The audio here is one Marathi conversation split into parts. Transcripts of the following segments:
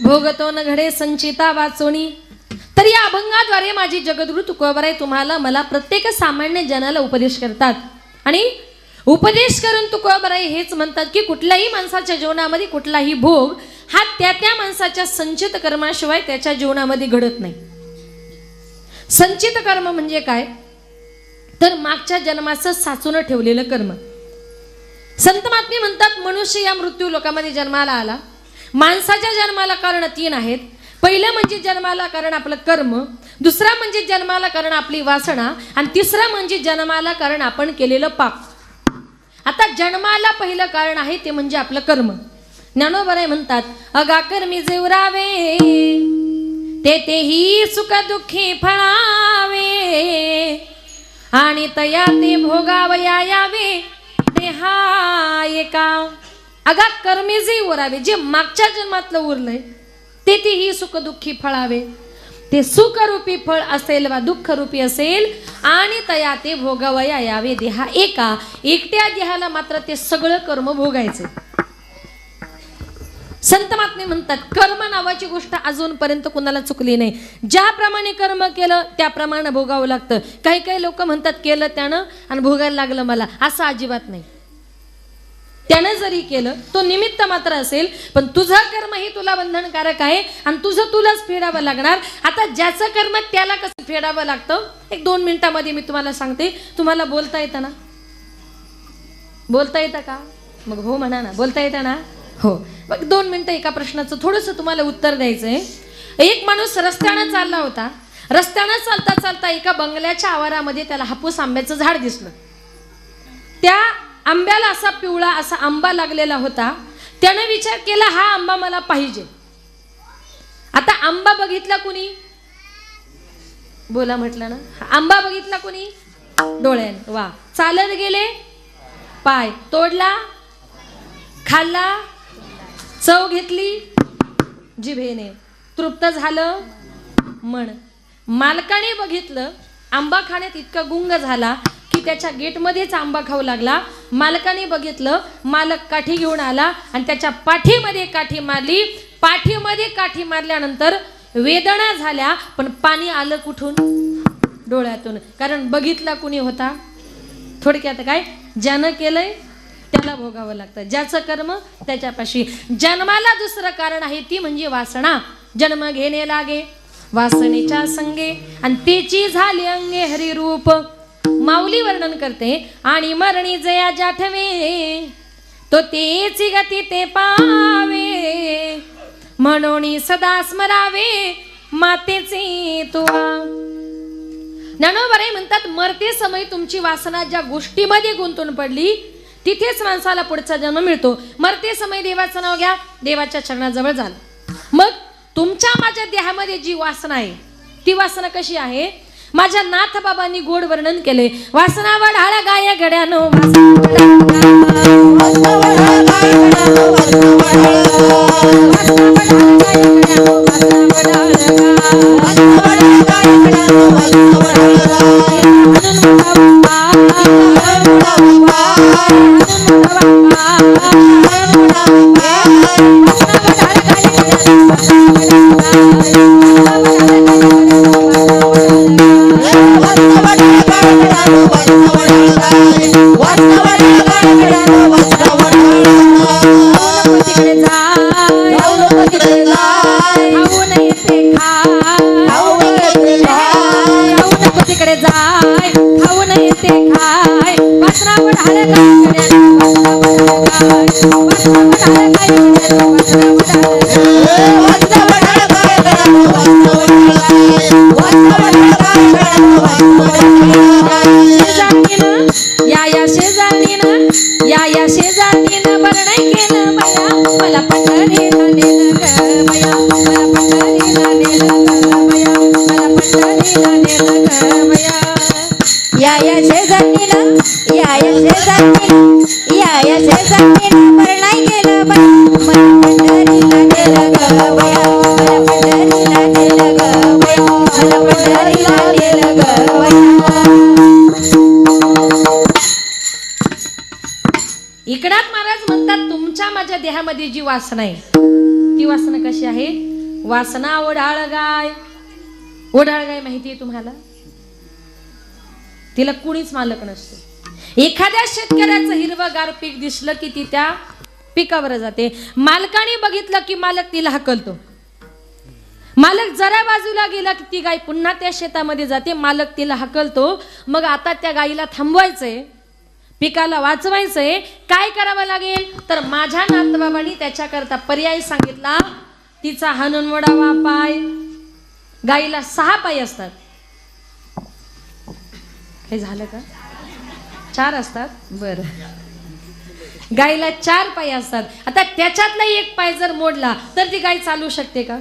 भोगतो न घडे संचिता वाचोनी। तर या अभंगाद्वारे माझी जगद्गुरु तुकोबाराय तुम्हाला मला प्रत्येक सामान्य जनाला उपदेश करतात आणि उपदेश करून तुकोबाराय हेच म्हणतात की कुठल्याही माणसाच्या जीवनामध्ये कुठलाही भोग हा त्या माणसाच्या संचित कर्माशिवाय त्याच्या जीवनामध्ये घडत नाही। संचित कर्म म्हणजे काय तर मागच्या जन्माचं साचून ठेवलेलं कर्म। संत महात्मे म्हणतात मनुष्य या मृत्यू लोकामध्ये जन्माला आला, माणसाच्या जन्माला कारण 3 आहेत। पहिलं म्हणजे जन्माला कारण आपलं कर्म, दुसरा म्हणजे जन्माला कारण आपली वासना आणि तिसरा म्हणजे जन्माला कारण आपण केलेलं पाप। आता जन्माला पहिलं कारण आहे ते म्हणजे आपलं कर्म। ज्ञानोबाराय म्हणतात अगा कर्मी जेवरावे तेही सुख दुःखी फळावे आणि तया ते भोगावया यावे देहा एका। अगा कर्मी जे उरावे जे मागच्या जन्मातलं उरलंय तेही सुख दुःखी फळावे, ते सुखरूपी फळ असेल वा दुःखरूपी असेल आणि तया ते भोगावया यावे देहा एका। एकट्या देहाला मात्र ते सगळं कर्म भोगायचे। संत महात्मे म्हणतात कर्म नावाची गोष्ट अजूनपर्यंत कोणाला चुकली नाही। ज्याप्रमाणे कर्म केलं त्याप्रमाणे भोगावं लागतं। काही काही लोक म्हणतात केलं त्यानं आणि भोगायला लागलं मला, असं अजिबात नाही। त्यानं जरी केलं तो निमित्त मात्र असेल, पण तुझं कर्म ही तुला बंधनकारक आहे आणि तुझं तुलाच फेडावं लागणार। आता ज्याचं कर्म त्याला कसं फेडावं लागतं 1-2 मिनिटांमध्ये मी तुम्हाला सांगते। तुम्हाला बोलता येतं ना? बोलता येतं का? मग हो म्हणा ना। बोलता येतं ना? हो। मग 2 मिनिटं एका प्रश्नाचं थोडंसं तुम्हाला उत्तर द्यायचंय। एक माणूस रस्त्यानं चालला होता, रस्त्यानं चालता चालता एका बंगल्याच्या आवारामध्ये त्याला हापूस आंब्याचं झाड दिसलं। त्या आंब्याला असा पिवळा असा आंबा लागलेला होता। त्याने विचार केला हा आंबा मला पाहिजे। आता आंबा बघितला कुणी? बोला म्हटलं ना। आंबा बघितला कुणी? डोळ्याने। वा। चालत गेले? पाय। तोडला? खाल्ला? चव घेतली? जिभेने। तृप्त झालं? मन। मालकाने बघितलं आंबा खाण्यात इतका गुंग झाला की त्याच्या गेटमध्येच आंबा खाऊ लागला। मालकाने बघितलं, मालक काठी घेऊन आला आणि त्याच्या पाठीमध्ये काठी मारली। पाठीमध्ये काठी मारल्यानंतर वेदना झाल्या, पण पाणी आलं कुठून? डोळ्यातून। कारण बघितला कुणी होता? थोडक्यात काय, ज्यानं केलंय त्याला भोगावं लागतं, ज्याचं कर्म त्याच्यापाशी। जन्माला दुसरं कारण आहे ती म्हणजे वासना। जन्म घेणे लागे वासनेच्या संगे आणि तेची झाली अंगे हरिरूप। माऊली वर्णन करते आणि मरणी जया जाठवे तो तेची गती ते पावे, म्हणून सदा स्मरावे मातेचे तुवा। ज्ञानोबाराय म्हणतात मरते समय तुमची वासना ज्या गोष्टीमध्ये गुंतून पडली तिथेच माणसाला पुढचा जन्म मिळतो। मरते समय देवाचं नाव घ्या, देवाच्या चरणाजवळ जाल। मग तुमच्या माझ्या देहामध्ये जी वासना आहे ती वासना कशी आहे? माझ्या नाथ बाबांनी गोड वर्णन केले। वासना वढाळ गाय गड्यानो एकनाथ महाराज म्हणतात तुमच्या माझ्या देहामध्ये जी वासना आहे ती वासना कशी आहे? वासना ओढाळ गाय. ओढाळ गाय माहिती आहे तुम्हाला? तिला कुणीच मालक नसतो. एखाद्या शेतकऱ्याचं हिरवगार पीक दिसलं की ती त्या पिकावर जाते. मालकाने बघितलं की मालक तिला हकलतो. मालक जरा बाजूला गेला की ती गाय पुन्हा त्या शेतामध्ये जाते. मालक तिला हकलतो. मग आता त्या गायीला थांबवायचंय, पिकाला वाचवायचंय, काय करावं लागेल? तर माझ्या नातबाबांनी त्याच्याकरता पर्याय सांगितला. तिचा हाणून मोडावा पाय. गायीला 6 पाय असतात. काही झालं का? 4 असतात. बरं, गायीला 4 पाय असतात. आता त्याच्यातला एक पाय जर मोडला तर ती गाय चालू शकते का?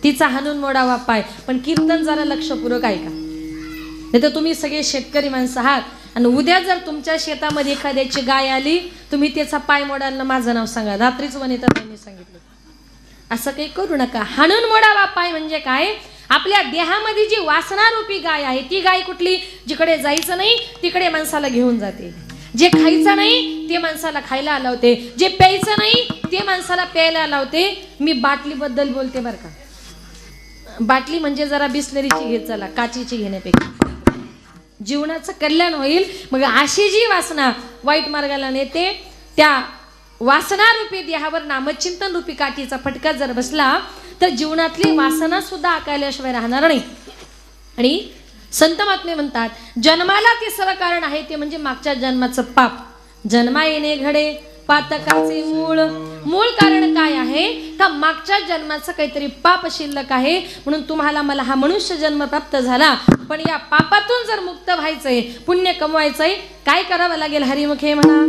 तिचा हाणून मोडावा पाय. पण कीर्तन जरा लक्षपूर्वक ऐका, नाही तर तुम्ही सगळे शेतकरी माणसं आहात आणि उद्या जर तुमच्या शेतामध्ये एखाद्याची गाय आली, तुम्ही त्याचा पाय मोडायला माझं नाव सांगा. रात्रीच वनिता त्यांनी सांगितलं. असं काही करू नका. हाणून मोडावा पाय म्हणजे काय? आपल्या देहामध्ये जी वासनारूपी गाय आहे ती गाय कुठली? जिकडे जायचं नाही तिकडे माणसाला घेऊन जाते. जे खायचं नाही ते माणसाला खायला लावते. जे प्यायचं नाही ते माणसाला प्यायला लावते. मी बाटलीबद्दल बोलते बरं का. बाटली म्हणजे जरा बिस्लरीची घेत चला, काचीची घेण्यापेक्षा जीवनाचं कल्याण होईल. मग अशी जी वासना वाईट मार्गाला नेते, त्या वासनारूपी देहावर नामचिंतन रूपी काठीचा फटका जर बसला तर जीवनातली वासना सुद्धा आकाल्याशिवाय राहणार नाही. आणि संत महात्मे म्हणतात, जन्माला तिसरं कारण आहे ते म्हणजे मागच्या जन्माचं पाप. जन्मा येणे घडे पातकाचे मूळ. मूळ कारण काय आहे? का मागच्या जन्माचं काहीतरी पाप शिल्लक आहे, म्हणून तुम्हाला मला हा मनुष्य जन्म प्राप्त झाला. पण या पापातून जर मुक्त व्हायचंय, पुण्य कमवायचंय, काय करावं लागेल? हरिमुखे म्हणा,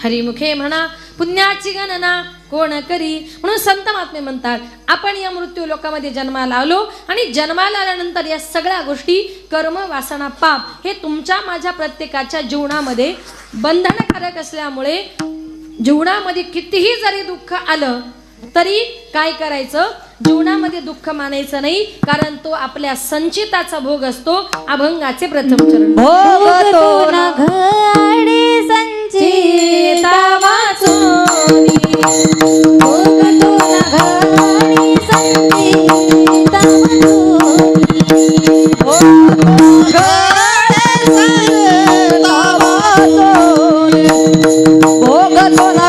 हरिमुखे म्हणा, पुण्याची गणना कोण करी. म्हणून संत महात्मे म्हणतात, आपण या मृत्यू लोकामध्ये जन्माला आलो आणि जन्माला आल्यानंतर या सगळ्या गोष्टी कर्म, वासना, पाप हे तुमच्या माझ्या प्रत्येकाच्या जीवनामध्ये बंधनकारक असल्यामुळे जीवनामध्ये कितीही जरी दुःख आलं तरी काय करायचं? जीवनामध्ये दुःख मानायचं नाही, कारण तो आपल्या संचिताचा भोग असतो. अभंगाचे प्रथम चरण. भोगतो ना घडे संचिता वाचोनी, भोगतो ना घडे संचिता वाचोनी, भोगतो घडे संचिता वाचोनी, भोगतो ना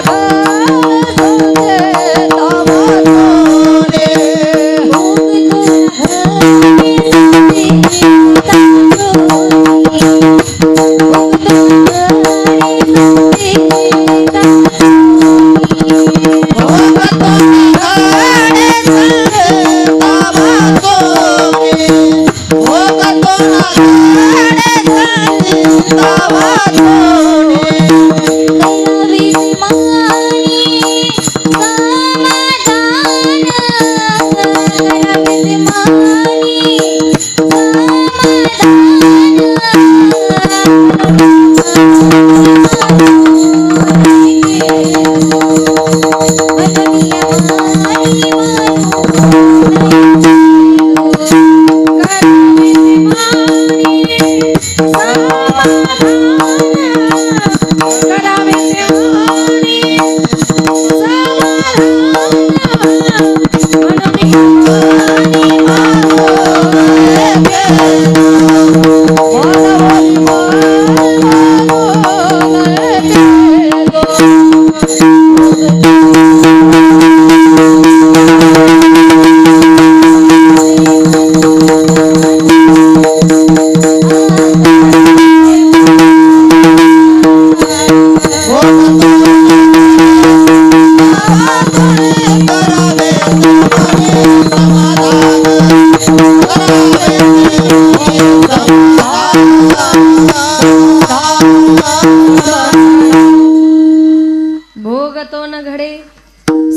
भोगतो न घडे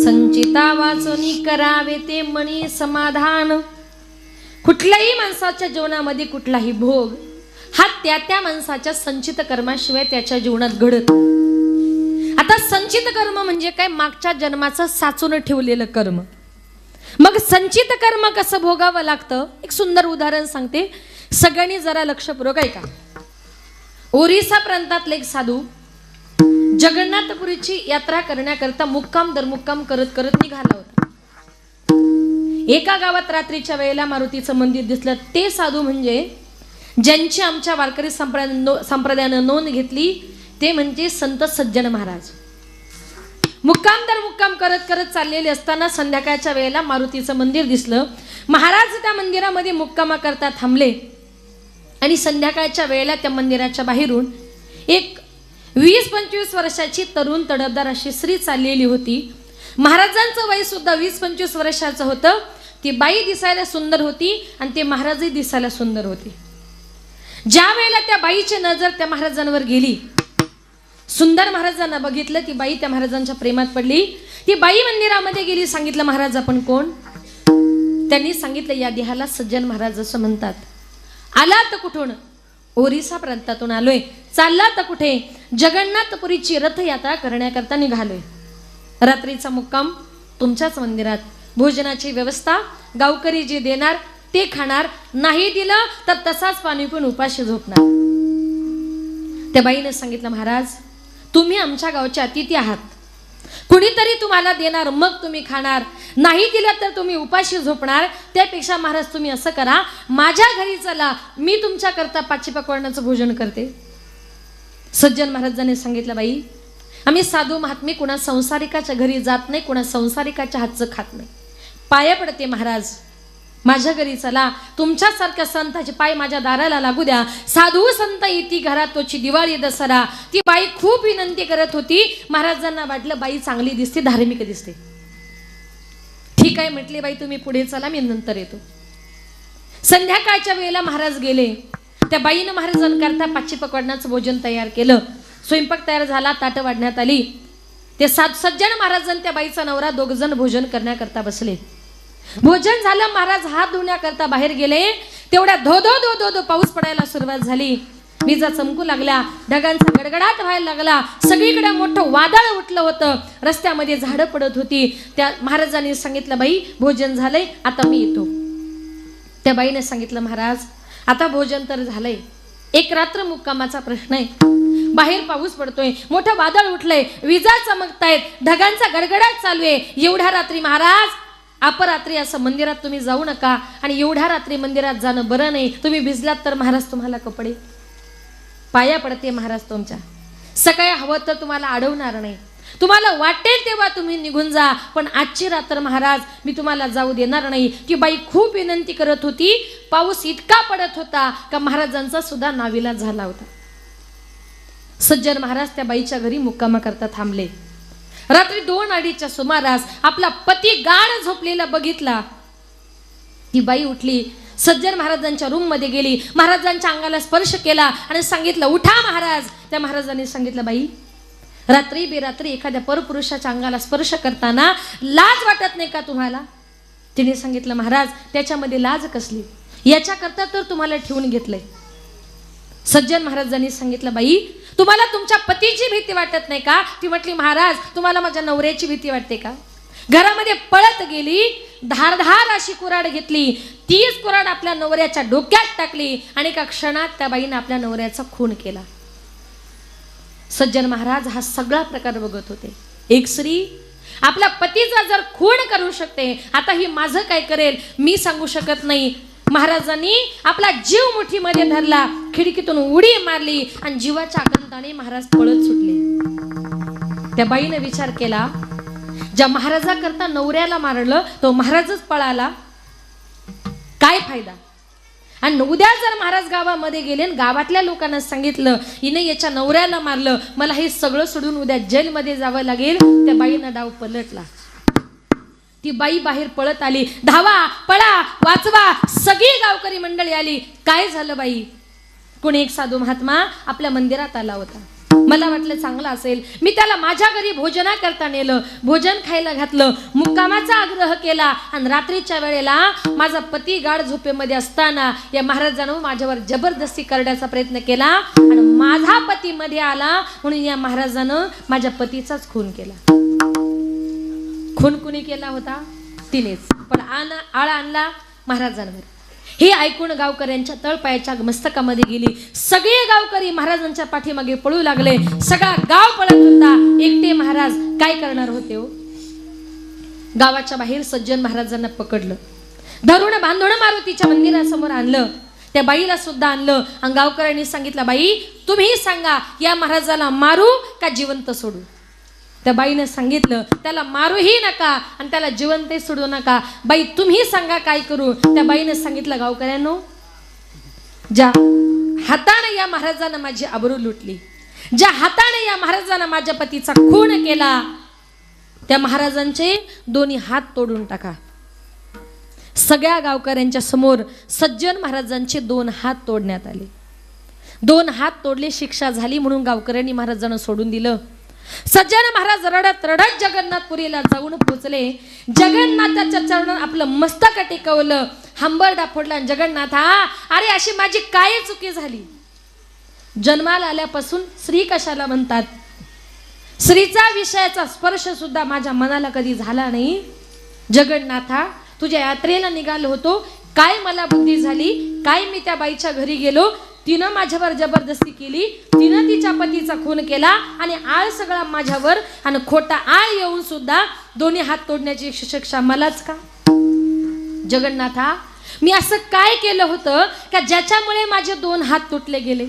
संचिता वाचोनी, करावे ते मनी समाधान. कुठल्याही माणसाच्या जीवनामध्ये कुठलाही भोग हा त्या माणसाच्या संचित कर्माशिवाय त्याच्या जीवनात घडत. आता संचित कर्म म्हणजे काय? मागच्या जन्माचं साचून ठेवलेलं कर्म. मग संचित कर्म कसं भोगावं लागतं? एक सुंदर उदाहरण सांगते, सगळ्यांनी जरा लक्षपूर्वक ऐका. ओरिसा प्रांतातले एक साधू जगन्नाथपुरीची यात्रा करण्याकरता मुक्काम दर मुक्काम करत करत निघाला होता. एका गावात रात्रीच्या वेळेला मारुतीचं मंदिर दिसलं. ते साधू म्हणजे ज्यांची आमच्या वारकरी संप्रदायानं नोंद घेतली ते म्हणजे संत सज्जन महाराज. मुक्काम दर मुक्काम करत करत चाललेले असताना संध्याकाळच्या वेळेला मारुतीचं मंदिर दिसलं. महाराज त्या मंदिरामध्ये मुक्कामा करता थांबले आणि संध्याकाळच्या वेळेला त्या मंदिराच्या बाहेरून एक 20-25 वर्षाची तरुण तडफदार अशी स्त्री चाललेली होती. महाराजांचं वय सुद्धा 20-25 वर्षाचं होतं. ती बाई दिसायला सुंदर होती आणि ते महाराजही दिसायला सुंदर होते. ज्या वेळेला त्या बाईची नजर त्या महाराजांवर गेली, सुंदर महाराजांना बघितलं, ती बाई त्या महाराजांच्या प्रेमात पडली. ती बाई मंदिरामध्ये गेली, सांगितलं महाराज आपण कोण? त्यांनी सांगितलं या देहाला सज्जन महाराज असं म्हणतात. आला तर कुठून? ओरिसा प्रांतातून आलोय. चालला तर कुठे? जगन्नाथपुरीची रथयात्रा करण्याकरता निघालोय. रात्रीचा मुक्काम तुमच्याच मंदिरात. भोजनाची व्यवस्था गावकरी जे देणार ते खाणार, नाही दिलं तर तसाच पाणी पिऊन उपाशी झोपणार. त्या बाईने सांगितलं महाराज तुम्ही आमच्या गावचे अतिथी आहात, कुणीतरी तुम्हाला देणार मग तुम्ही खाणार, नाही दिलं तर तुम्ही उपाशी झोपणार. त्यापेक्षा महाराज तुम्ही असं करा, माझ्या घरी चला, मी तुमच्याकरता पाची पकवानाचं भोजन करते. सज्जन महाराजांनी सांगितलं बाई आम्ही साधू महात्मे कुणा संसारिकाच्या घरी जात नाही, कुणा संसारिकाच्या हातचं खात नाही. पाया पडते महाराज माझ्या घरी चला, तुमच्यासारख्या संताचे पाय माझ्या दाराला लागू द्या. साधू संत येती घरात तोची दिवाळी दसरा. ती बाई खूप विनंती करत होती. महाराजांना वाटलं बाई चांगली दिसते, धार्मिक दिसते. ठीक आहे म्हटले बाई तुम्ही पुढे चला, मी नंतर येतो. संध्याकाळच्या वेळेला महाराज गेले. त्या बाईनं महाराजांकरता पाची पकवानाचं भोजन तयार केलं. स्वयंपाक तयार झाला, ताटं वाढण्यात आली. ते सज्जन महाराज आणि त्या बाईचा नवरा दोघ जण भोजन करण्याकरता बसले. भोजन झालं, महाराज हात धुण्याकरता बाहेर गेले. तेवढ्या धो धो धो धो धो पाऊस पडायला सुरुवात झाली. विजा चमकू लागल्या, ढगांचा गडगडाट व्हायला लागला. सगळीकडे मोठं वादळ उठलं होतं. रस्त्यामध्ये झाडं पडत होती. त्या महाराजांनी सांगितलं बाई भोजन झालंय, आता मी येतो. त्या बाईने सांगितलं महाराज आता भोजन तर झालंय, एक रात्र मुक्कामाचा प्रश्न आहे. बाहेर पाऊस पडतोय, मोठं वादळ उठलंय, विजा चमकतायत, ढगांचा गडगडाट चालू आहे. एवढ्या रात्री महाराज अपरात्री असं मंदिरात तुम्ही जाऊ नका, आणि एवढ्या रात्री मंदिरात जाणं बरं नाही. तुम्ही भिजलात तर महाराज तुम्हाला कपडे. पाया पडते महाराज तुमच्या, सकाळी हवं तर तुम्हाला अडवणार नाही. तुम्हाला वाटेल तेव्हा तुम्ही निघून जा, पण आजची रात्र महाराज मी तुम्हाला जाऊ देणार नाही. ती बाई खूप विनंती करत होती. पाऊस इतका पडत होता का महाराजांचा सुद्धा नाविलाज झाला होता. सज्जन महाराज त्या बाईच्या घरी मुक्कामा करता थांबले. रात्री 2-2:30च्या सुमारास आपला पती गाढ झोपलेला बघितला. ती बाई उठली, सज्जन महाराजांच्या रूम मध्ये गेली, महाराजांच्या अंगाला स्पर्श केला आणि सांगितलं उठा महाराज. त्या महाराजांनी सांगितलं बाई रात्री बेरात्री एखाद्या परपुरुषाच्या अंगाला स्पर्श करताना लाज वाटत नाही का तुम्हाला? तिने सांगितलं महाराज त्याच्यामध्ये लाज कसली, याच्याकरता तर तुम्हाला ठेवून घेतलंय. सज्जन महाराजांनी सांगितलं बाई तुम्हाला तुमच्या पतीची भीती वाटत नाही का? ती म्हटली महाराज तुम्हाला माझ्या नवऱ्याची भीती वाटते का? घरामध्ये पळत गेली, धारधार अशी कुऱ्हाड घेतली, तीच कुऱ्हाड आपल्या नवऱ्याच्या डोक्यात टाकली आणि एका क्षणात त्या बाईने आपल्या नवऱ्याचा खून केला. सज्जन महाराज हा सगळा प्रकार बघत होते. एक स्त्री आपल्या पतीचा जर खून करू शकते, आता ही माझं काय करेल मी सांगू शकत नाही. महाराजांनी आपला जीव मुठीमध्ये धरला, खिडकीतून उडी मारली आणि जीवाच्या आकांताने महाराज पळत सुटले. त्या बाईने विचार केला ज्या महाराजाकरता नवऱ्याला मारलं तो महाराजच पळाला, काय फायदा? आणि उद्या जर महाराज गावामध्ये गेले आणि गावातल्या लोकांना सांगितलं हिने याच्या नवऱ्याला मारलं, मला हे सगळं सोडून उद्या जेलमध्ये जावं लागेल. त्या बाईनं डाव पलटला. ती बाई बाहेर पळत आली, धावा पळा वाचवा, सगळी गावकरी मंडळी आली. काय झालं बाई? कोणी एक साधू महात्मा आपल्या मंदिरात आला होता. मला वाटलं चांगलं असेल, मी त्याला माझ्या घरी भोजनाकरता नेलं, भोजन खायला घातलं, मुक्कामाचा आग्रह केला आणि रात्रीच्या वेळेला माझा पती गाढ झोपेमध्ये असताना या महाराजांनी माझ्यावर जबरदस्ती करण्याचा प्रयत्न केला आणि माझा पती मध्ये आला म्हणून या महाराजानं माझ्या पतीचाच खून केला. खून कुणी केला होता? तिनेच. पण आळा आणला महाराजांवर. हे ऐकून गावकऱ्यांच्या तळपायाच्या मस्तकामध्ये गेली. सगळे गावकरी महाराजांच्या पाठीमागे पळू लागले. सगळा गाव पळत होता. एकटे महाराज काय करणार होते हो? गावाच्या बाहेर सज्जन महाराजांना पकडलं. धरून बांधून मारुतीच्या मंदिरासमोर आणलं. त्या बाईला सुद्धा आणलं आणि गावकऱ्यांनी सांगितलं, बाई तुम्ही सांगा या महाराजाला मारू का जिवंत सोडू. त्या बाईनं सांगितलं, त्याला मारूही नका आणि त्याला जिवंतही सोडू नका. बाई तुम्ही सांगा काय करू. त्या बाईनं सांगितलं, गावकऱ्यांनो, ज्या हाताने या महाराजानं माझी आबरू लुटली, ज्या हाताने या महाराजानं माझ्या पतीचा खून केला, त्या महाराजांचे दोन्ही हात तोडून टाका. सगळ्या गावकऱ्यांच्या समोर सज्जन महाराजांचे 2 हात तोडण्यात आले. 2 हात तोडले, शिक्षा झाली म्हणून गावकऱ्यांनी महाराजांना सोडून दिलं. सज्जन महाराज रडत रडत जगन्नाथपुरीला जाऊन पोचले. जगन्नाथाच्या चरणावर आपलं मस्तक टेकवलं, हंबरडा फोडला. जगन्नाथा, अरे अशी माझी काय चुकी झाली. जन्माला आल्यापासून स्त्री कशाला म्हणतात, स्त्रीचा विषयाचा स्पर्श सुद्धा माझ्या मनाला कधी झाला नाही. जगन्नाथा, तुझ्या यात्रेला निघालो होतो, काय मला बुद्धी झाली, काय मी त्या बाईच्या घरी गेलो, तिनं माझ्यावर जबरदस्ती केली, तिनं तिच्या पतीचा खून केला आणि आळ सगळा माझ्यावर, आणि खोटा आळ येऊन सुद्धा दोन्ही हात तोडण्याची शिक्षा मलाच का. जगन्नाथा, मी असं काय केलं होतं का ज्याच्यामुळे माझे 2 हात तुटले गेले.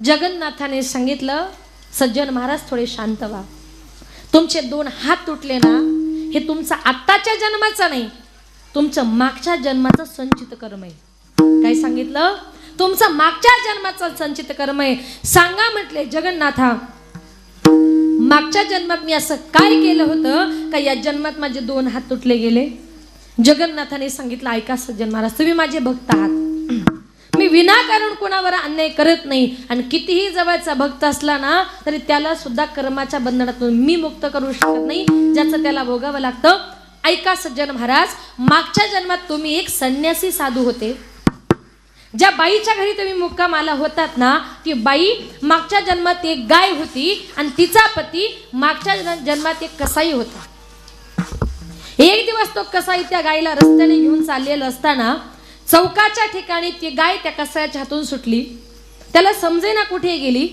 जगन्नाथाने सांगितलं, सज्जन महाराज थोडे शांत व्हा. तुमचे 2 हात तुटले ना, हे तुमचं आत्ताच्या जन्माचं नाही, तुमचं मागच्या जन्माचं संचित कर्म आहे. काय सांगितलं, तुमचं मागच्या जन्माचं संचित कर्म आहे. सांगा म्हटले जगन्नाथा, मागच्या जन्मात मी असं काय केलं होतं का या जन्मात माझे 2 हात तुटले गेले. जगन्नाथाने सांगितलं, ऐका सज्जन महाराज, तुम्ही माझे भक्त आहात, मी विनाकारण कोणावर अन्याय करत नाही, आणि कितीही जवळचा भक्त असला ना तरी त्याला सुद्धा कर्माच्या बंधनातून मी मुक्त करू शकत नाही, ज्याचं त्याला भोगावं लागतं. ऐका सज्जन महाराज, मागच्या जन्मात तुम्ही एक संन्यासी साधू होते. ज्या बाईच्या घरी तुम्ही मुक्कामाला होतात ना, ती बाई मागच्या जन्मात एक गाय होती आणि तिचा पती मागच्या जन्मात एक कसाई होता. एक दिवस तो कसाई त्या गायीला रस्त्याने घेऊन चाललेला असताना चौकाच्या ठिकाणी ती गाय त्या कसायाच्या हातून सुटली. त्याला समजेना कुठे गेली.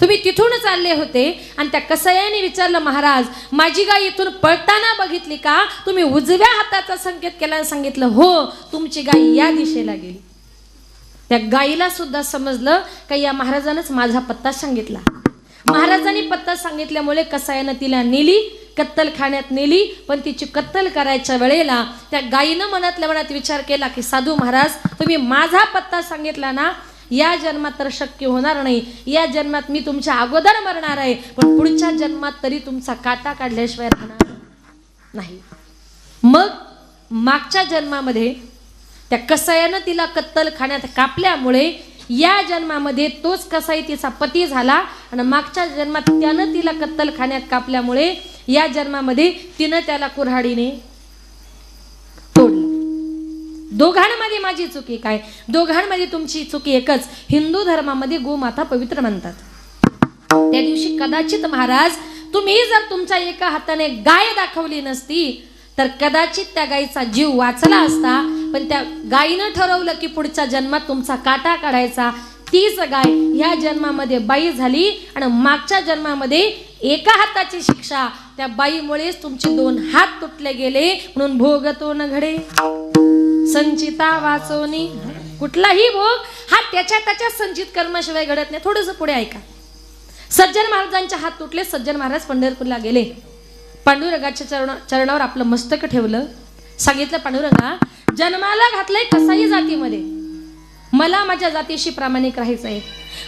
तुम्ही तिथून चालले होते आणि त्या कसायाने विचारलं, महाराज माझी गाय इथून पळताना बघितली का, तुम्ही उजव्या हाताचा संकेत केला. सांगितलं, हो, तुमची गाय या दिशेला गेली. त्या गायीला सुद्धा समजलं का या महाराजांनीच माझा पत्ता सांगितला. महाराजांनी पत्ता सांगितल्यामुळे कसायानं तिला नेली, कत्तलखान्यात नेली. पण तिची कत्तल करायच्या वेळेला त्या गायीनं मनातल्या मनात विचार केला की साधू महाराज, तुम्ही माझा पत्ता सांगितला ना, या जन्मात तर शक्य होणार नाही, या जन्मात मी तुमच्या अगोदर मरणार आहे, पण पुढच्या जन्मात तरी तुमचा काटा काढल्याशिवाय राहणार नाही. मग मागच्या जन्मामध्ये त्या कसायानं तिला कत्तलखान्यात कापल्यामुळे या जन्मामध्ये तोच कसाई तिचा पती झाला, आणि मागच्या जन्मात त्यानं तिला कत्तलखान्यात कापल्यामुळे या जन्मामध्ये तिनं त्याला कुऱ्हाडीने तोडलं. दोघांमध्ये माझी चुकी काय, दोघांमध्ये तुमची चुकी एकच, हिंदू धर्मामध्ये गोमाता पवित्र मानतात. त्या दिवशी कदाचित महाराज तुम्ही जर तुमच्या एका हाताने गाय दाखवली नसती तर कदाचित त्या गायीचा जीव वाचला असता. पण त्या गायीनं ठरवलं की पुढच्या जन्मात तुमचा काटा काढायचा. तीच गाय ह्या जन्मामध्ये बाई झाली आणि मागच्या जन्मामध्ये एका हाताची शिक्षा. त्या बाईमुळेच तुमचे 2 हात तुटले गेले. म्हणून भोगतो न घडे संचिता वाचवणी. कुठलाही भोग हा त्याच्या संचित कर्माशिवाय घडत नाही. थोडंसं पुढे ऐका. सज्जन महाराजांचे हात तुटले. सज्जन महाराज पंढरपूरला गेले. पांडुरंगाच्या चरणावर आपलं मस्तक ठेवलं. सांगितलं, पांडुरंगा, जन्माला घातलंय कसाई जातीमध्ये, मला माझ्या जातीशी प्रामाणिक राहायचंय,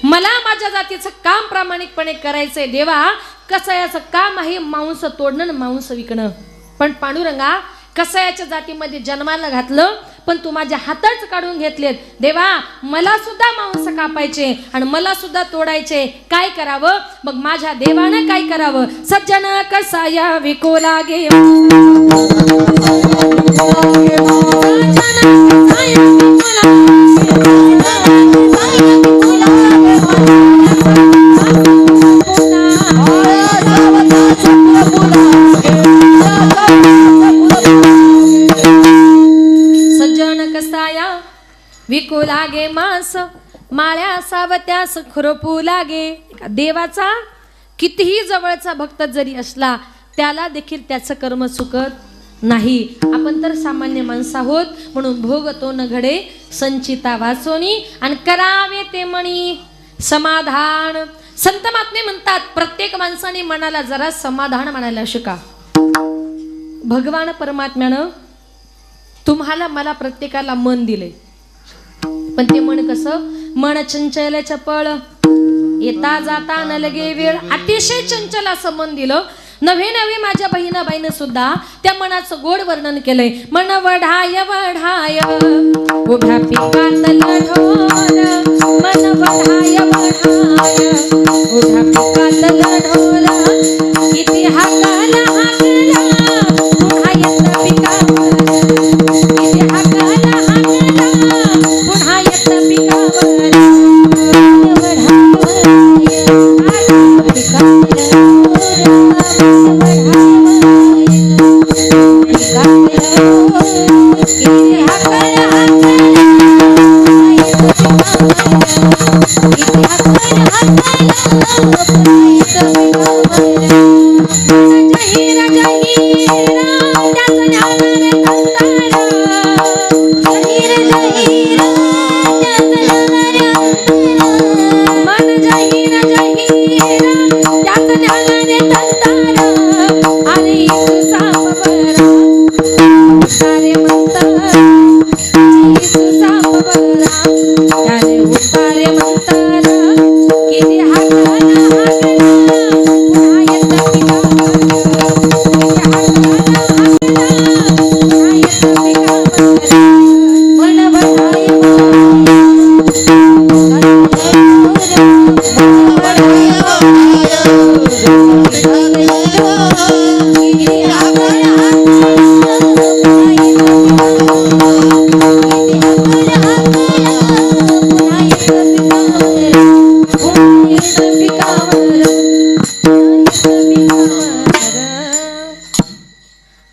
मला माझ्या जातीचं काम प्रामाणिकपणे करायचंय. देवा, कसायाचं काम आहे मांस तोडणं, मांस विकणं. पण पांडुरंगा, कसायाच्या जातीमध्ये जन्माला घातलं, पण तू माझे हातच काढून घेतलेत. देवा, मला सुद्धा मांस कापायचे आणि मला सुद्धा तोडायचे. काय करावं? मग माझ्या देवानं काय करावं? सज्जन कसाया विकू लागे, विकू लागे मांस, माळ्या सावत्यास खुरपू लागे. देवाचा कितीही जवळचा भक्त जरी असला त्याला देखील त्याचं कर्म चुकत नाही. आपण तर सामान्य माणसं आहोत, म्हणून भोगतो न घडे संचिता वाचोनी आणि करावे ते मणी समाधान. संत महात्मे म्हणतात प्रत्येक माणसाने मनाला जरा समाधान म्हणायला शिका. भगवान परमात्म्यानं तुम्हाला मला प्रत्येकाला मन दिले, पण ते मन कसं? मन चंचल चपळ, येता जाता न लगे वेळ. अतिशय चंचल असं मन दिलं. नवे नवे माझ्या बहिणाबाईनं सुद्धा त्या मनाचं गोड वर्णन केलंय. मन वढाय वढाय उभ्या पिकातल ढोर, मन वढाय वढाय उभ्या पिकातल ढोर, किती हाकला हाकला पुन्हा येत पिकावर, किती हाकला हाकला पुन्हा येत पिकावर.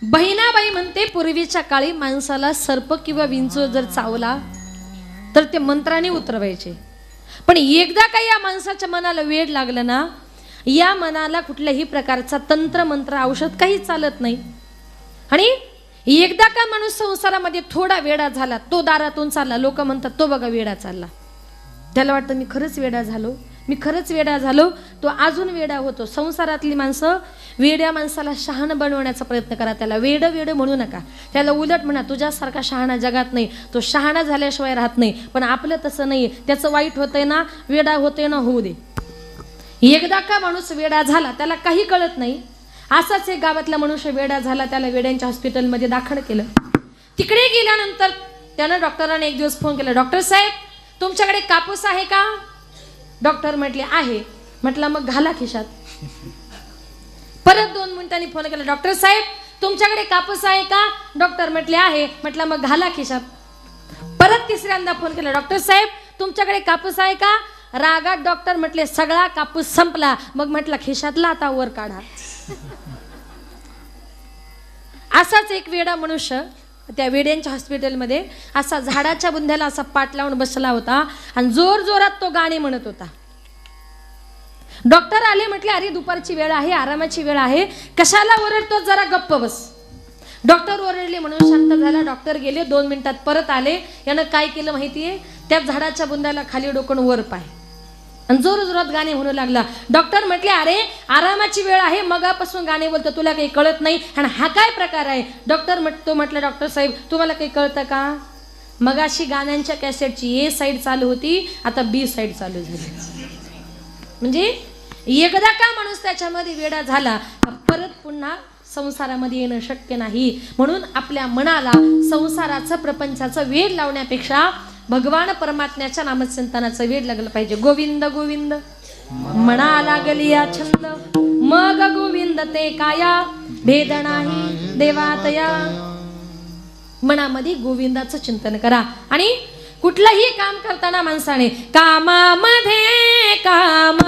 बहिणाबाई म्हणते पूर्वीच्या काळी माणसाला सर्प किंवा विंचू जर चावला तर ते मंत्राने उतरवायचे. पण एकदा का या माणसाच्या मनाला वेड लागलं ना, या मनाला कुठल्याही प्रकारचा तंत्र मंत्र औषध काही चालत नाही. आणि एकदा का माणूस संसारामध्ये थोडा वेडा झाला, तो दारातून चालला, लोक म्हणतात तो बघा वेडा चालला. त्याला वाटतं मी खरंच वेडा झालो, मी खरंच वेडा झालो. तो अजून वेडा होतो. संसारातली माणसं वेड्या माणसाला शहाणं बनवण्याचा प्रयत्न करा. त्याला वेड वेड म्हणू नका, त्याला उलट म्हणा तुझ्यासारखा शहाणा जगात नाही, तो शहाणा झाल्याशिवाय राहत नाही. पण आपलं तसं नाही, त्याचं वाईट होतंय ना, वेडा होतंय ना, होऊ दे. एकदा का माणूस वेडा झाला त्याला काही कळत नाही. असाच एक गावातला मनुष्य वेडा झाला, त्याला वेड्यांच्या हॉस्पिटलमध्ये दाखल केलं. तिकडे गेल्यानंतर त्यानं डॉक्टरांना एक दिवस फोन केला, डॉक्टर साहेब तुमच्याकडे कापूस आहे का? डॉक्टर म्हटले आहे. म्हटलं मग घाला खिशात. परत 2 मिनिटांनी फोन केला, डॉक्टर साहेब तुमच्याकडे कापूस आहे का? डॉक्टर म्हटले आहे. म्हटलं मग घाला खिशात. परत तिसऱ्यांदा फोन केला, डॉक्टर साहेब तुमच्याकडे कापूस आहे का? रागात डॉक्टर म्हटले सगळा कापूस संपला. मग म्हटलं खिशातला आता वर काढा. असाच एक वेडा मनुष्य त्या वेड्यांच्या हॉस्पिटलमध्ये असा झाडाच्या बुंध्याला असा पाठ लावून बसला होता आणि जोर जोरात तो गाणे म्हणत होता. डॉक्टर आले, म्हटले अरे दुपारची वेळ आहे, आरामाची वेळ आहे, कशाला ओरडतो, जरा गप्प बस. डॉक्टर ओरडले म्हणून शांत झाला. डॉक्टर गेले. 2 मिनिटात परत आले. यानं काय केलं माहितीये? त्या झाडाच्या बुंध्याला खाली डोकून वर पाय आणि जोर जोरात गाणे म्हणू लागला. डॉक्टर म्हटले अरे आरामाची वेळ आहे, मगापासून गाणे बोलतो, तुला काही कळत नाही आणि हा काय प्रकार आहे? डॉक्टर म्हटलं डॉक्टर साहेब तुम्हाला काही कळतं का? मगाशी गाण्यांच्या कॅसेटची ए साईड चालू होती, आता बी साईड चालू झाली. म्हणजे एकदा का माणूस त्याच्यामध्ये वेडा झाला परत पुन्हा संसारामध्ये येणं शक्य नाही. म्हणून आपल्या मनाला संसाराचं प्रपंचाचं वेड लावण्यापेक्षा भगवान परमात्म्याच्या नामसंतानाचं वेड लागलं पाहिजे. गोविंद गोविंद म्हणा लागली या छंद, मग गोविंद ते काया भेद नाही देवातया. मनामध्ये गोविंदाचं चिंतन करा. आणि कुठलंही काम करताना माणसाने कामामध्ये काम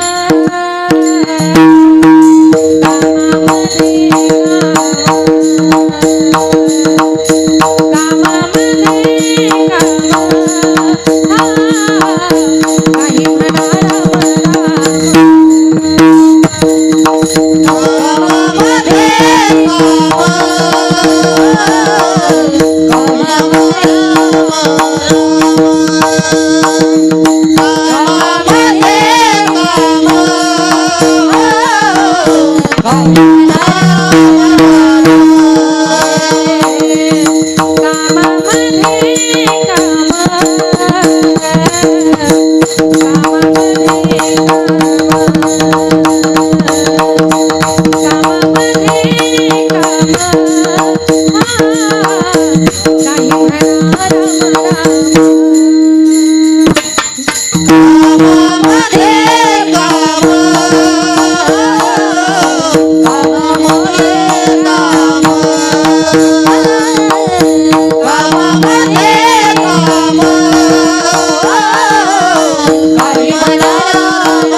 काही म्हणा राम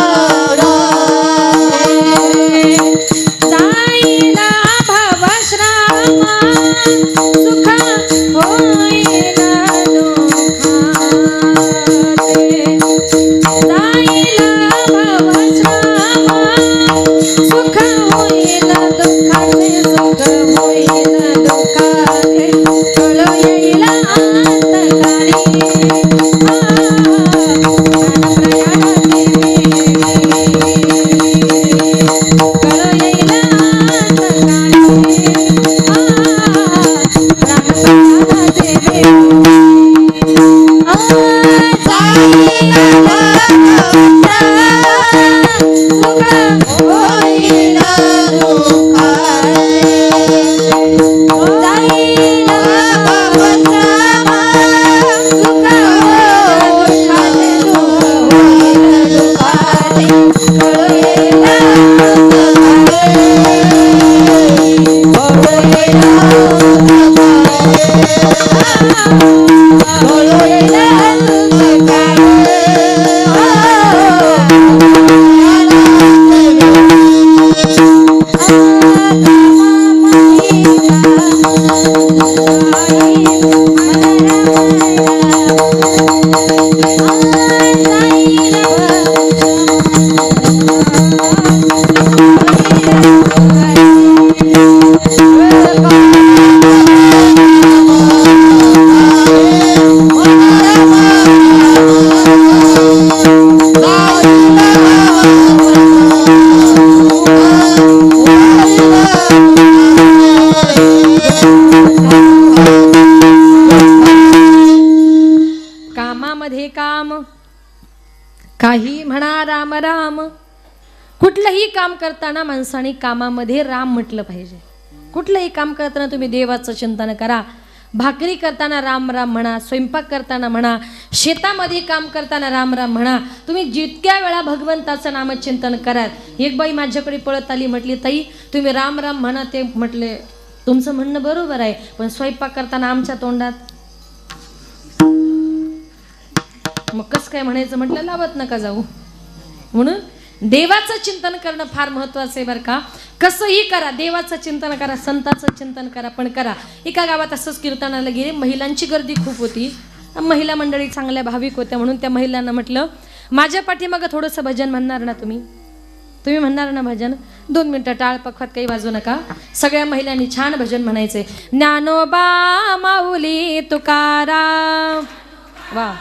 राम. जाईला भवश्रामा सुख होईल दुःखाचे. जाईला भवश्रामा सुख होईल दुःखाचे. सुख होईल दुःखाचे. कळ येईल अंतकाळी. कामामध्ये काम, काही म्हणा राम राम. कुठलंही काम करताना माणसाने कामामध्ये राम म्हटलं पाहिजे. कुठलंही काम करताना तुम्ही देवाचं चिंतन करा. भाकरी करताना राम राम म्हणा, स्वयंपाक करताना म्हणा, शेतामध्ये काम करताना राम राम म्हणा. तुम्ही जितक्या वेळा भगवंताचं नामचिंतन कराल. एक बाई माझ्याकडे पळत आली, म्हटली ताई तुम्ही राम राम म्हणा. ते म्हटले तुमचं म्हणणं बरोबर आहे, पण स्वयंपाक करताना आमच्या तोंडात मग कसं काय म्हणायचं. म्हटलं लावत नका जाऊ. म्हणून देवाचं चिंतन करणं फार महत्वाचं आहे बरं का. कसंही करा, देवाचं चिंतन करा, संताचं चिंतन करा, पण करा. एका गावात असंच कीर्तनाला गेले. महिलांची गर्दी खूप होती. महिला मंडळी चांगल्या भाविक होत्या. म्हणून त्या महिलांना म्हटलं माझ्या पाठीमागं थोडंसं भजन म्हणणार ना तुम्ही. तुम्ही म्हणणार ना भजन. 2 मिनिटं टाळ पखवात काही वाजू नका. सगळ्या महिलांनी छान भजन म्हणायचे. ज्ञानोबा माऊली तुकाराम. वा.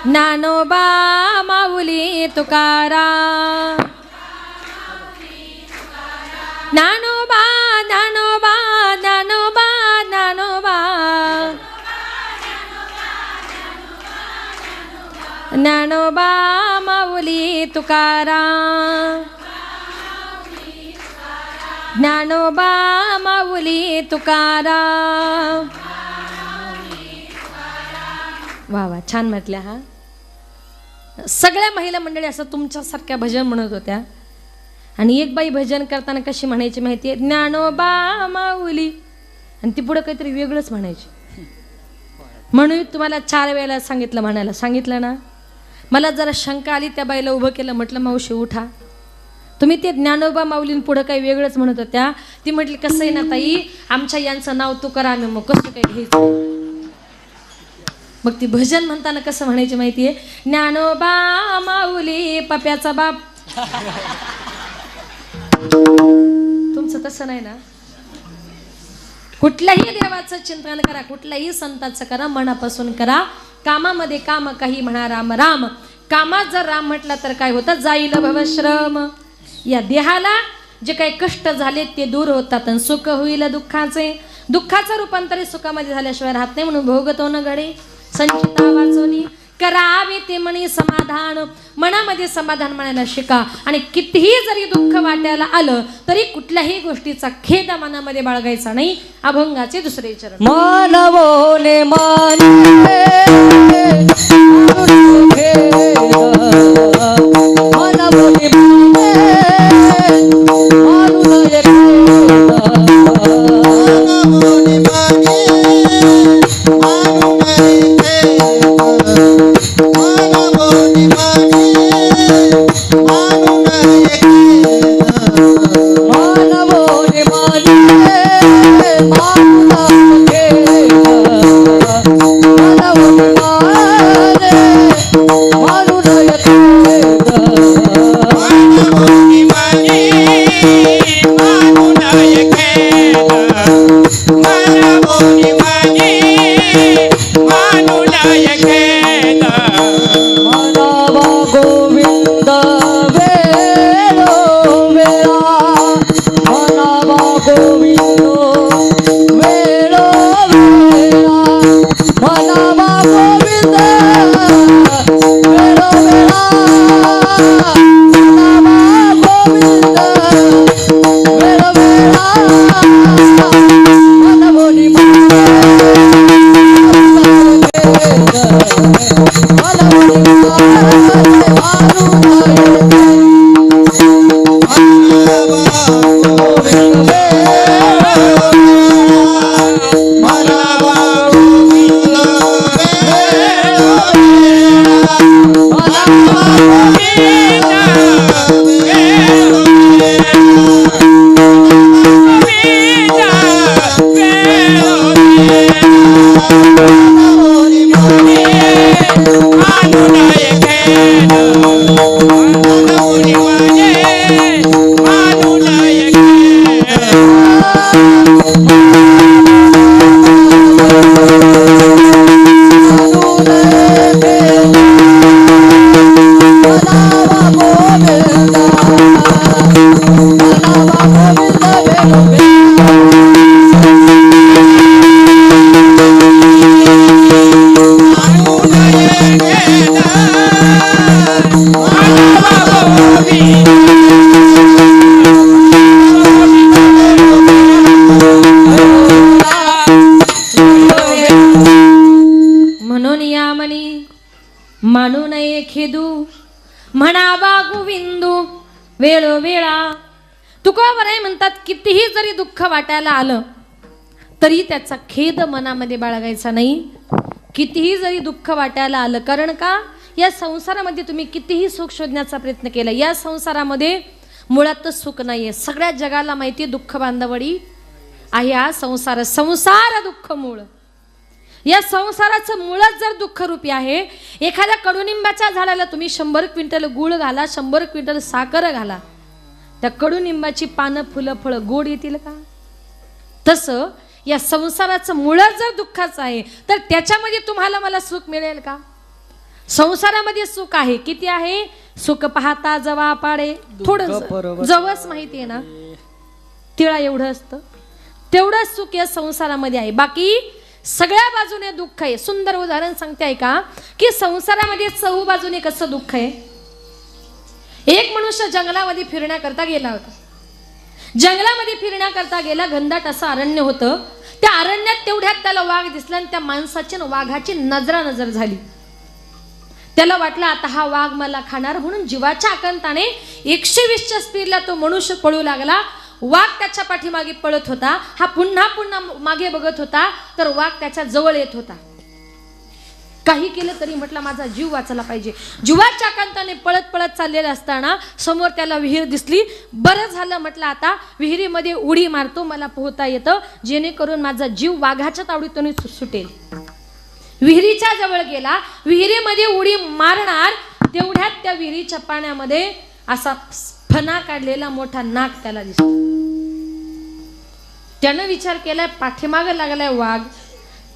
ज्ञानोबा माऊली तुकाराम. ज्ञानोबा ज्ञानोबा ज्ञानोबा ज्ञानोबा. ज्ञानोबा माऊली तुकाराम. ज्ञानोबा माऊली तुकाराम. वा वा, छान म्हटल्या. हा सगळ्या महिला मंडळी असं तुमच्यासारख्या भजन म्हणत होत्या. आणि एक बाई भजन करताना कशी म्हणायची माहिती आहे. ज्ञानोबा माऊली. आणि ती पुढं काहीतरी वेगळंच म्हणायची. म्हणून तुम्हाला 4 वेळेला सांगितलं म्हणायला. सांगितलं ना. मला जरा शंका आली. त्या बाईला उभं केलं. म्हटलं मावशी उठा. तुम्ही ते ज्ञानोबा माऊलीन पुढं काही वेगळंच म्हणत होत्या. ती म्हटली कसं आहे ना ताई, आमच्या यांचं नाव तू करा. मग कसं काय घ्यायचं. मग ती भजन म्हणताना कसं म्हणायची माहितीये. ज्ञानोबा माऊली पप्याचा बाप. तुमचं तसं नाही ना. कुठल्याही देवाचं चिंतन करा, कुठल्याही संताचं करा, मनापासून करा. कामामध्ये काम, काही म्हणा राम राम. कामात जर राम म्हटला तर काय होतं. जाईल भवश्रम. या देहाला जे काही कष्ट झाले ते दूर होतात. आणि सुख होईल दुःखाचे. दुःखाचं रूपांतर सुखामध्ये झाल्याशिवाय राहत नाही. म्हणून भोगतो न घडे संचिता वाचोनी. करावे ते म्हणे समाधान. मनामध्ये समाधान म्हणायला शिका. आणि कितीही जरी दुःख वाटायला आलं तरी कुठल्याही गोष्टीचा खेद मनामध्ये बाळगायचा नाही. अभंगाचे दुसरे चरण. मानवोने माने मानवोने मानू नये खेदू म्हणावा गोविंदू वेळोवेळा. तुकोबराय म्हणतात कितीही जरी दुःख वाटायला आलं तरी त्याचा खेद मनामध्ये बाळगायचा नाही. कितीही जरी दुःख वाटायला आलं, कारण का या संसारामध्ये तुम्ही कितीही सुख शोधण्याचा प्रयत्न केला, या संसारामध्ये मुळातच सुख नाहीये. सगळ्या जगाला माहिती आहे दुःख बांधवडी आहे हा संसार. संसार दुःख मूळ. या संसाराचं मुळच जर दुःखरूपी आहे. एखाद्या कडुनिंबाच्या झाडाला तुम्ही 100 क्विंटल गुळ घाला, 100 क्विंटल साखर घाला, त्या कडुनिंबाची पानं फुलं फळं गोड येतील का? तसं या संसाराचं मुळच जर दुःखाचं आहे तर त्याच्यामध्ये तुम्हाला मला सुख मिळेल का? संसारामध्ये सुख आहे. किती आहे? सुख पाहता जवा पाडे. थोडं जवस माहिती आहे ना, तिळा एवढं असतं, तेवढं सुख या संसारामध्ये आहे. बाकी सगळ्या बाजूने दुःख आहे. सुंदर उदाहरण सांगते आहे का, की संसारामध्ये चहू बाजूने कसं दुःख आहे. एक मनुष्य जंगलामध्ये फिरण्याकरता गेला होता. जंगलामध्ये फिरण्याकरता गेला. घनदाट असं अरण्य होतं. त्या अरण्यात तेवढ्यात त्याला वाघ दिसला आणि त्या माणसाची वाघाची नजरानजर झाली. त्याला वाटलं आता हा वाघ मला खाणार, म्हणून जीवाच्या आकांताने 120च्या स्पीडला तो मनुष्य पळू लागला. वाघ त्याच्या पाठीमागे पळत होता. हा पुन्हा पुन्हा मागे बघत होता तर वाघ त्याच्या जवळ येत होता. काही केलं तरी म्हटलं माझा जीव वाचला पाहिजे. जीवाच्या आकांताने पळत पळत चाललेला असताना समोर त्याला विहीर दिसली. बरं झालं म्हटलं आता विहिरीमध्ये उडी मारतो, मला पोहता येतं, जेणेकरून माझा जीव वाघाच्या तावडीतून सुटेल. विहिरीच्या जवळ गेला. विहिरीमध्ये उडी मारणार तेवढ्यात त्या विहिरीच्या पाण्यामध्ये असा फणा काढलेला मोठा नाग त्याला दिसतो. त्यानं विचार केलाय पाठीमाग लागलाय वाघ,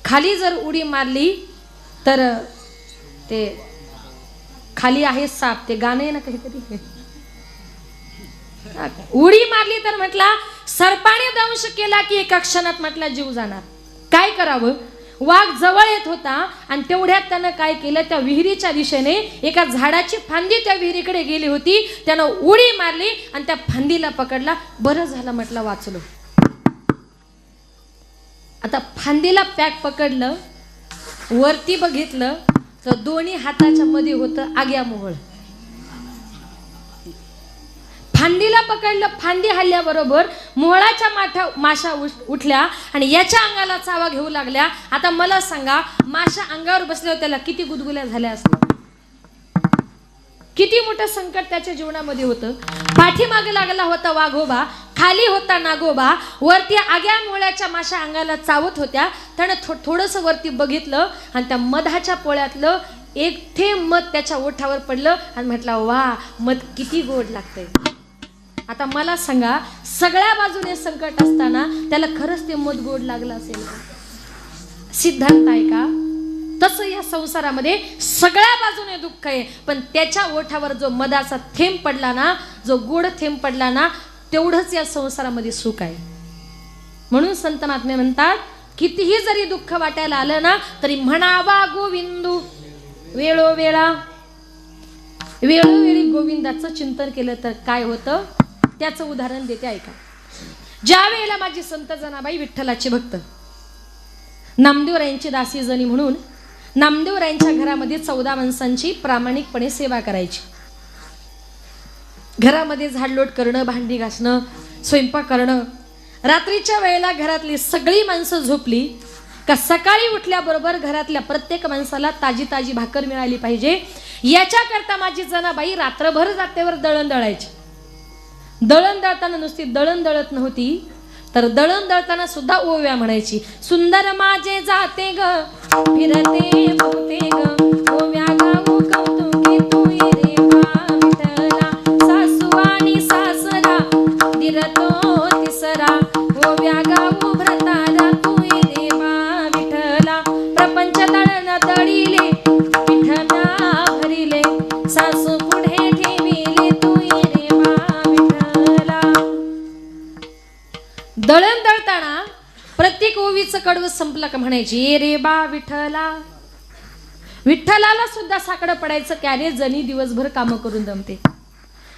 खाली जर उडी मारली तर ते खाली आहे साप, ते गाणं आहे ना काहीतरी, उडी मारली तर म्हटला सर्पाने दंश केला की एका क्षणात म्हटला जीव जाणार. काय करावं? वाघ जवळ येत होता आणि तेवढ्यात त्यानं काय केलं, त्या विहिरीच्या दिशेने एका झाडाची फांदी त्या विहिरीकडे गेली होती, त्यानं उडी मारली आणि त्या फांदीला पकडला. बरं झालं म्हटलं वाचलो. आता फांदीला पॅक पकडलं, वरती बघितलं तर दोन्ही हाताच्या मध्ये होतं आग्या मोहळ. फांदीला पकडलं, फांदी हल्ल्याबरोबर मोहळाच्या माशा उठल्या आणि याच्या अंगाला चावा घेऊ लागल्या. आता मला सांगा, माशा अंगावर बसल्यावर त्याला किती गुदगुल्या झाल्या असतील, किती मोठं संकट त्याच्या जीवनामध्ये होतं. पाठीमागे लागला होता वाघोबा, खाली होता नागोबा, वरती आग्या मोहळ्याच्या माशा अंगाला चावत होत्या. त्यानं थोडंसं वरती बघितलं आणि त्या मधाच्या पोळ्यातलं एक थेंब मध त्याच्या ओठावर पडलं आणि म्हटलं, वा, मध किती गोड लागतंय. आता मला सांगा, सगळ्या बाजूने संकट असताना त्याला खरंच ते मध गोड लागलं असेल का? सिद्धांत आहे का? तसं या संसारामध्ये सगळ्या बाजूने दुःख आहे, पण त्याच्या ओठावर जो मधाचा थेंब पडला ना, जो गोड थेंब पडला ना, तेवढंच या संसारामध्ये सुख आहे. म्हणून संत महात्मे म्हणतात, कितीही जरी दुःख वाटायला आलं ना, तरी म्हणावा गोविंदू. वेळोवेळा वेळोवेळी गोविंदाचं चिंतन केलं तर काय होतं, त्याचं उदाहरण देते ऐका. ज्या वेळेला माझी संत जनाबाई विठ्ठलाची भक्त नामदेवरायांची दासी जणी म्हणून नामदेवरायांच्या घरामध्ये 14 माणसांची प्रामाणिकपणे सेवा करायची. घरामध्ये झाडलोट करणं, भांडी घासणं, स्वयंपाक करणं. रात्रीच्या वेळेला घरातली सगळी माणसं झोपली का सकाळी उठल्याबरोबर घरातल्या प्रत्येक माणसाला ताजी ताजी भाकर मिळाली पाहिजे, याच्याकरता माझी जनाबाई रात्रभर जात्यावर दळण दळायची. दळण दळताना नुसती दळण दळत नव्हती, तर दळण दळताना सुद्धा ओव्या म्हणायची. सुंदर माझे जाते ग फिरते बघते ग, ओव्या गाऊ कौतुके तू रे बा विठ्ठला, सासू आणि सासरा दिरतो तिसरा, ओव्या गाऊ भ्रतारा तू रे बा विठ्ठला, प्रपंच दळण दळिले विठ्ठला भरिले, सासू पुढे ठेविले तू रे बा विठ्ठला. दळण दळताना प्रत्येक ओवीचं कडवं संपलं का म्हणायची, ये रे बा विठ्ठला. विठ्ठलाला सुद्धा साकडं पडायचं की अरे जणी दिवसभर कामं करून दमते,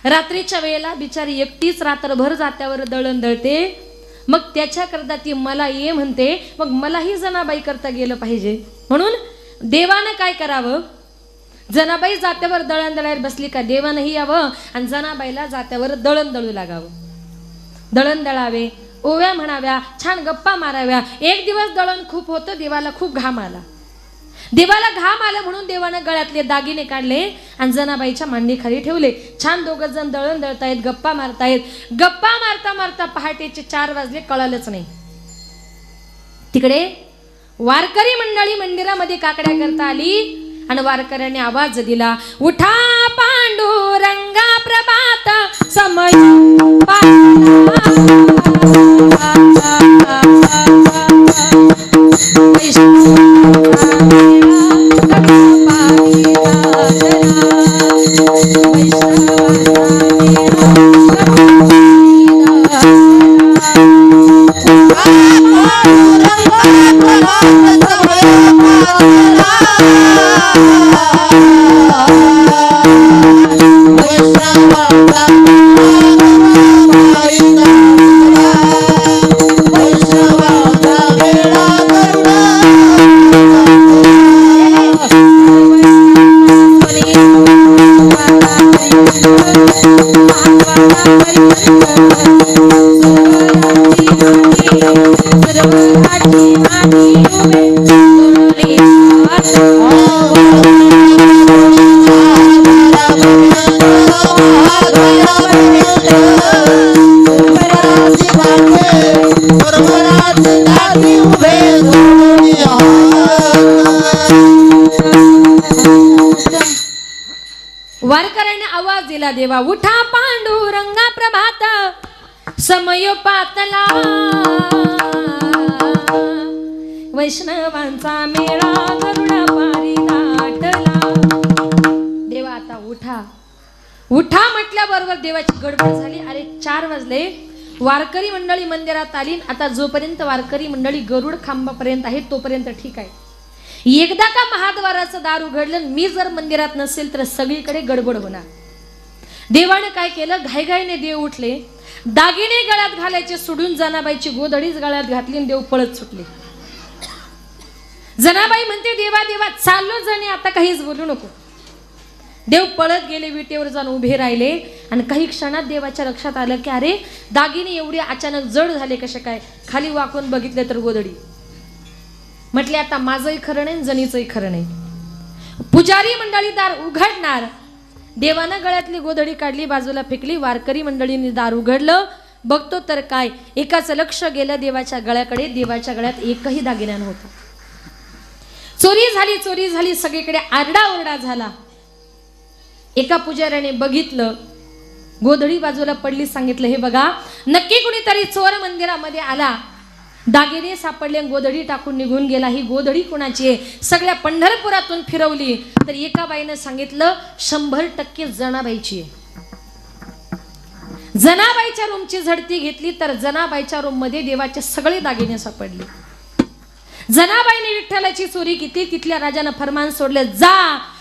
रात्रीच्या वेळेला बिचारी एकटीच रात्रभर जात्यावर दळण दळते, मग त्याच्याकरता ती मला ये म्हणते, मग मलाही जनाबाई करता गेलं पाहिजे. म्हणून देवानं काय करावं, जनाबाई जात्यावर दळण दळायला बसली का देवानंही यावं आणि जनाबाईला जात्यावर दळण दळू लागावं. दळण दळावे, ओव्या म्हणाव्या, छान गप्पा माराव्या. एक दिवस दळण खूप होतं, देवाला खूप घाम आला. देवाला घाम आला म्हणून देवानं गळ्यातले दागिने काढले आणि जनाबाईच्या मांडीखाली ठेवले. छान दोघं जण दळण दळतायत, गप्पा मारतायत. गप्पा मारता मारता पहाटेचे 4 वाजले, कळालंच नाही. तिकडे वारकरी मंडळी मंदिरामध्ये काकड्या करता आली आणि वारकऱ्याने आवाज दिला, उठा पांडुरंगा प्रभात समय वारकऱ्याने आवाज दिला, देवा उठा पांडुरंगा प्रभात समय पातला, वैष्णवांचा मेळा गरुडा पारी दाटला. देवा आता उठा. उठा म्हटल्याबरोबर देवाची गडबड झाली. अरे 4 वाजले, वारकरी मंडळी मंदिरात आली. आता जोपर्यंत वारकरी मंडळी गरुड खांबापर्यंत आहे तोपर्यंत ठीक आहे. एकदा का महाद्वाराचं दार उघडलं, मी जर मंदिरात नसेल तर सगळीकडे गडबड होणार. देवाने काय केलं, घाईघाईने देव उठले, दागिने गळ्यात घालायचे सोडून जनाबाईची गोधडीच गळ्यात घातली आणि देव पळत सुटले. जनाबाई म्हणते, देवा देवा चाललो जणे, आता काहीच बोलू नको. देव पळत गेले, विटेवर जाऊन उभे राहिले आणि काही क्षणात देवाच्या लक्षात आलं की अरे दागिने एवढे अचानक जड झाले कसे काय. खाली वाकून बघितले तर गोधडी. म्हटले आता माझंही खरं नाही, जणीचंही खरं नाही. पुजारी मंडळी दार उघडणार, देवानं गळ्यातली गोधडी काढली, बाजूला फेकली. वारकरी मंडळींनी दार उघडलं, बघतो तर काय, एकाचं लक्ष गेलं देवाच्या गळ्याकडे. देवाच्या गळ्यात एकही दागिना नव्हता. चोरी झाली, चोरी झाली, सगळीकडे आरडाओरडा झाला. एका पुजाऱ्याने बघितलं, गोधडी बाजूला पडली, सांगितलं हे बघा, नक्की कुणीतरी चोर मंदिरामध्ये आला, दागिने सापडले, गोधडी टाकून निघून गेला. ही गोधडी कुणाची आहे? सगळ्या पंढरपुरातून फिरवली तर एका बाईनं सांगितलं 100% जनाबाईची आहे. जनाबाईच्या रूमची झडती घेतली तर जनाबाईच्या रूम मध्ये देवाचे सगळे दागिने सापडले. जनाबाईने विठ्ठलाची चोरी केली. तिथल्या राजानं फरमान सोडले, जा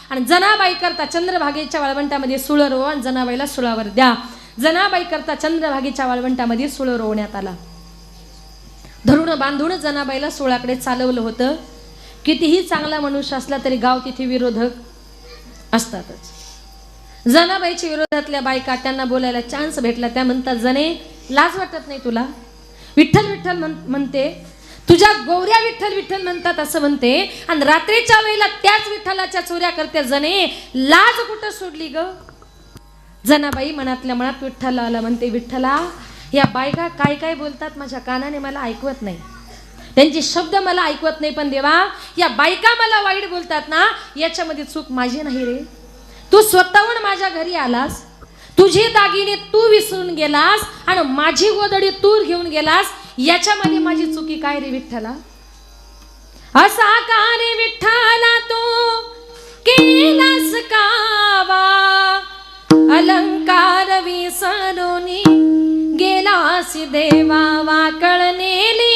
आणि जनाबाई करता चंद्रभागेच्या वाळवंटामध्ये सुळ रोवा आणि जनाबाईला सुळावर द्या. जनाबाई करता चंद्रभागेच्या वाळवंटामध्ये सुळ रोवण्यात आला. धरून बांधून जनाबाईला सुळाकडे चालवलं होतं. कितीही चांगला मनुष्य असला तरी गाव तिथे विरोधक असतातच. जनाबाईच्या विरोधातल्या बायका, त्यांना बोलायला चान्स भेटला. त्या म्हणतात, जने लाज वाटत नाही तुला? विठ्ठल विठ्ठल म्हणते, तुझ्या गौऱ्या विठ्ठल विठ्ठल म्हणतात असं म्हणते, आणि रात्रीच्या वेळेला त्याच विठ्ठलाच्या चोऱ्या करते. जने लाज कुठं सोडली ग? जनाबाई मनातल्या मनात विठ्ठलाला म्हणते, विठ्ठला या बायका काय काय बोलतात माझ्या कानाने मला ऐकवत नाही, त्यांचे शब्द मला ऐकवत नाही, पण देवा या बायका मला वाईट बोलतात ना, याच्यामध्ये चूक माझी नाही रे. तू स्वतःहून माझ्या घरी आलास, तुझे दागिने तू विसरून गेलास आणि माझी गोधडी तू घेऊन गेलास, याच्यामध्ये माझी चुकी काय रे विठ्ठला? असा का रे विठ्ठला तू केलास कावा, अलंकार विसरून गेलास देवा, वाकळ नेली